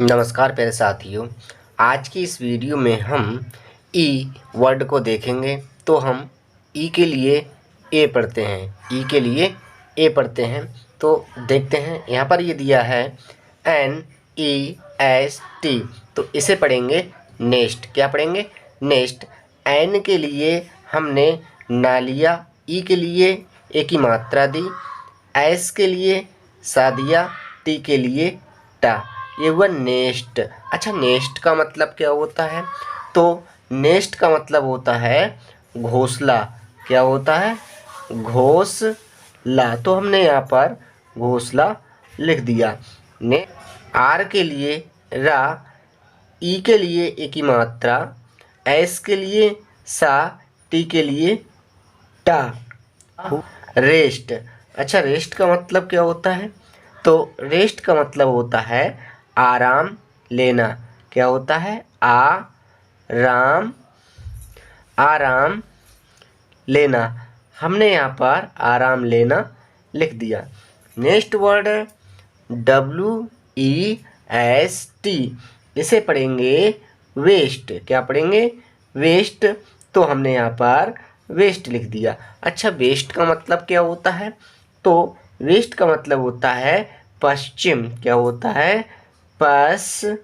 नमस्कार प्यारे साथियों। आज की इस वीडियो में हम ई वर्ड को देखेंगे। तो हम ई के लिए ए पढ़ते हैं। ई के लिए ए पढ़ते हैं तो देखते हैं। यहाँ पर ये दिया है NEST, तो इसे पढ़ेंगे नेस्ट। क्या पढ़ेंगे? नेस्ट। एन के लिए हमने ना लिया, ई के लिए ए की मात्रा दी, एस के लिए सा दिया, टी के लिए टा। ये हुआ नेस्ट। अच्छा, नेस्ट का मतलब क्या होता है? तो नेस्ट का मतलब होता है घोंसला। क्या होता है? घोंसला। तो हमने यहाँ पर घोंसला लिख दिया। ने आर के लिए रा, ई के लिए ए की मात्रा, एस के लिए सा, टी के लिए टा। रेस्ट। अच्छा, रेस्ट का मतलब क्या होता है? तो रेस्ट का मतलब होता है आराम लेना। क्या होता है? आराम लेना। हमने यहाँ पर आराम लेना लिख दिया। नेक्स्ट वर्ड है WEST। इसे पढ़ेंगे वेस्ट। क्या पढ़ेंगे? वेस्ट। तो हमने यहाँ पर वेस्ट लिख दिया। अच्छा, वेस्ट का मतलब क्या होता है? तो वेस्ट का मतलब होता है पश्चिम। क्या होता है? पश्चिम।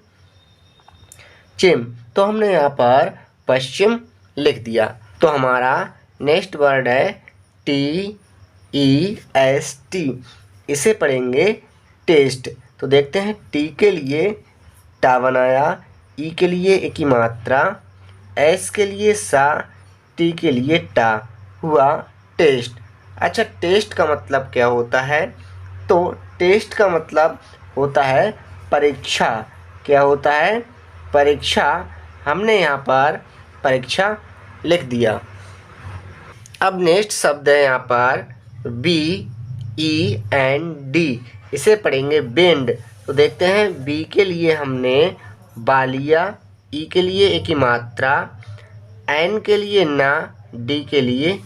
तो हमने यहाँ पर पश्चिम लिख दिया। तो हमारा नेक्स्ट वर्ड है TEST। इसे पढ़ेंगे टेस्ट। तो देखते हैं। टी के लिए टा बनाया, ई के लिए ए की मात्रा, एस के लिए सा, टी के लिए टा, हुआ टेस्ट। अच्छा, टेस्ट का मतलब क्या होता है? तो टेस्ट का मतलब होता है परीक्षा। क्या होता है? परीक्षा। हमने यहाँ पर परीक्षा लिख दिया। अब नेक्स्ट शब्द है यहाँ पर BEND। इसे पढ़ेंगे बेंड। तो देखते हैं। बी के लिए हमने बा लिया, ई के लिए ए की मात्रा, एन के लिए ना, डी के लिए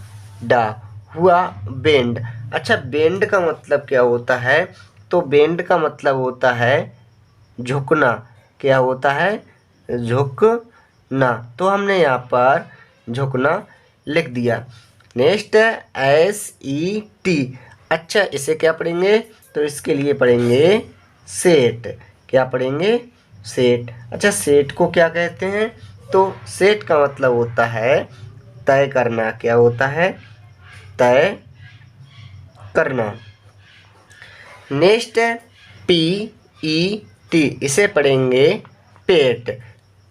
डा, हुआ बेंड। अच्छा, बेंड का मतलब क्या होता है? तो बेंड का मतलब होता है झुकना। क्या होता है? झुकना। तो हमने यहाँ पर झुकना लिख दिया। नेक्स्ट है SET। अच्छा, इसे क्या पढ़ेंगे? तो इसके लिए पढ़ेंगे सेट। क्या पढ़ेंगे? सेट। अच्छा, सेट को क्या कहते हैं? तो सेट का मतलब होता है तय करना। क्या होता है? तय करना। नेक्स्ट है PET। इसे पढ़ेंगे पेट।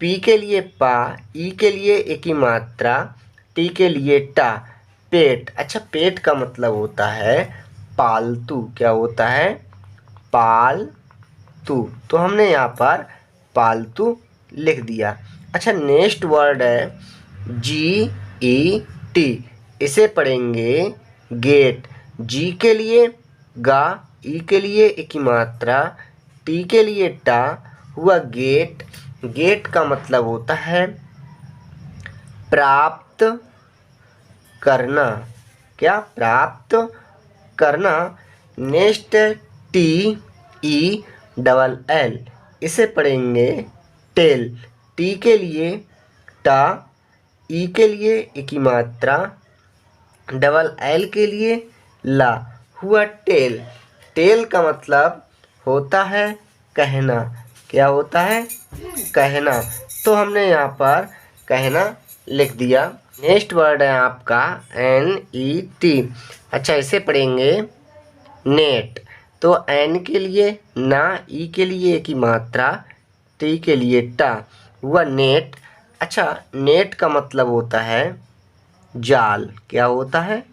पी के लिए पा, ई के लिए ए की मात्रा, टी के लिए टा, पेट। अच्छा, पेट का मतलब होता है पालतू। क्या होता है? पालतू। तो हमने यहाँ पर पालतू लिख दिया। अच्छा, नेक्स्ट वर्ड है GET। इसे पढ़ेंगे गेट। जी के लिए गा, ई के लिए ए की मात्रा, टी के लिए टा, हुआ गेट। गेट का मतलब होता है प्राप्त करना। क्या? प्राप्त करना। Next TELL। इसे पढ़ेंगे टेल। टी के लिए टा, ई के लिए ए की मात्रा, LL के लिए ला, हुआ टेल। टेल का मतलब होता है कहना। क्या होता है? कहना। तो हमने यहाँ पर कहना लिख दिया। नेक्स्ट वर्ड है आपका NET। अच्छा, इसे पढ़ेंगे नेट। तो एन के लिए ना, ई के लिए की मात्रा, टी के लिए टा, हुआ नेट। अच्छा, नेट का मतलब होता है जाल। क्या होता है?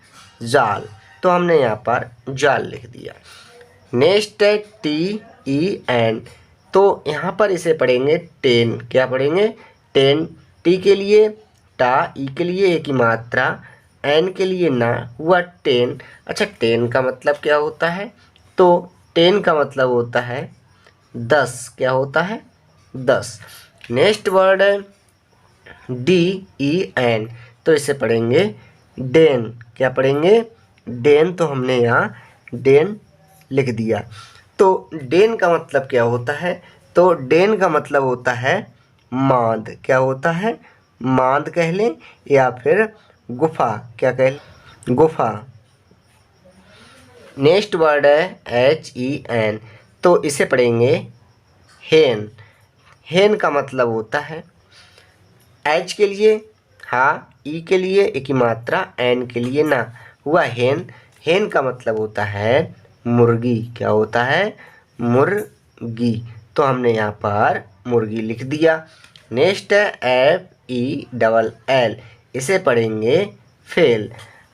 जाल। तो हमने यहाँ पर जाल लिख दिया। नेक्स्ट है TEN। तो यहाँ पर इसे पढ़ेंगे टेन। क्या पढ़ेंगे? टेन। टी के लिए टा, ई के लिए ए की मात्रा, एन के लिए ना, हुआ टेन। अच्छा, टेन का मतलब क्या होता है? तो टेन का मतलब होता है 10। क्या होता है? 10। नेक्स्ट वर्ड है DEN। तो इसे पढ़ेंगे डेन। क्या पढ़ेंगे? डेन। तो हमने यहाँ डेन लिख दिया। तो डेन का मतलब क्या होता है? तो डेन का मतलब होता है मांद, क्या होता है, मांद कह लें या फिर गुफा, क्या कह लें, गुफा। नेक्स्ट वर्ड है HEN, तो इसे पढ़ेंगे हेन। हेन का मतलब होता है H के लिए हाँ, E के लिए एक ही मात्रा, N के लिए ना, हुआ हेन। हेन का मतलब होता है मुर्गी, क्या होता है, मुर्गी। तो हमने यहाँ पर मुर्गी लिख दिया। नेक्स्ट है FELL, इसे पढ़ेंगे फेल।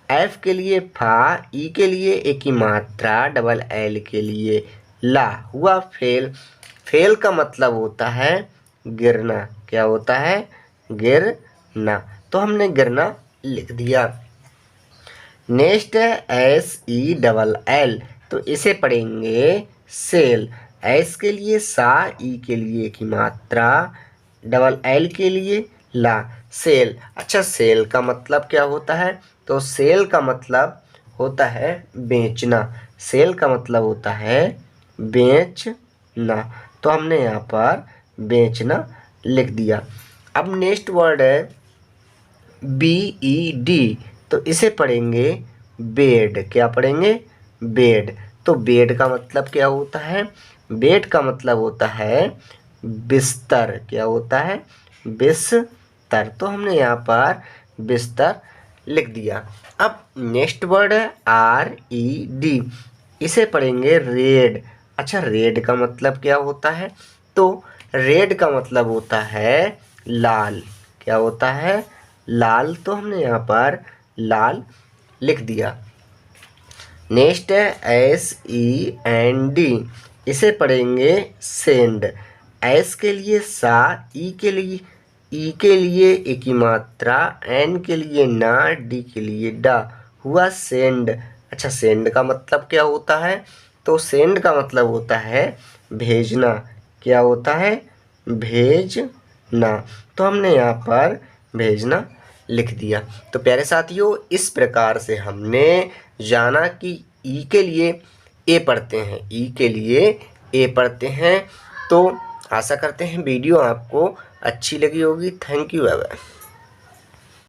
F के लिए फा, E के लिए एक ही मात्रा, L के लिए ला, हुआ फेल। फेल का मतलब होता है गिरना, क्या होता है, गिरना। तो हमने गिरना लिख दिया। नेक्स्ट है SELL, तो इसे पढ़ेंगे सेल। एस के लिए सा, ई के लिए एक ही मात्रा, L के लिए ला, सेल। अच्छा, सेल का मतलब क्या होता है, तो सेल का मतलब होता है बेचना। सेल का मतलब होता है बेचना। तो हमने यहाँ पर बेचना लिख दिया। अब नेक्स्ट वर्ड है BED, तो इसे पढ़ेंगे बेड, क्या पढ़ेंगे, बेड। तो बेड का मतलब क्या होता है, बेड का मतलब होता है बिस्तर, क्या होता है, बिस्तर। तो हमने यहाँ पर बिस्तर लिख दिया। अब नेक्स्ट वर्ड है RED, इसे पढ़ेंगे रेड। अच्छा, रेड का मतलब क्या होता है, तो रेड का मतलब होता है लाल, क्या होता है, लाल। तो हमने यहाँ पर लाल लिख दिया। नेक्स्ट है SEND, इसे पढ़ेंगे सेंड। एस के लिए सा, ई के लिए एक ही मात्रा, एन के लिए ना, डी के लिए डा, हुआ सेंड। अच्छा, सेंड का मतलब क्या होता है, तो सेंड का मतलब होता है भेजना, क्या होता है, भेजना। तो हमने यहाँ पर भेजना लिख दिया। तो प्यारे साथियों, इस प्रकार से हमने जाना कि ई के लिए ए पढ़ते हैं, ई के लिए ए पढ़ते हैं। तो आशा करते हैं वीडियो आपको अच्छी लगी होगी। Thank you. Bye bye.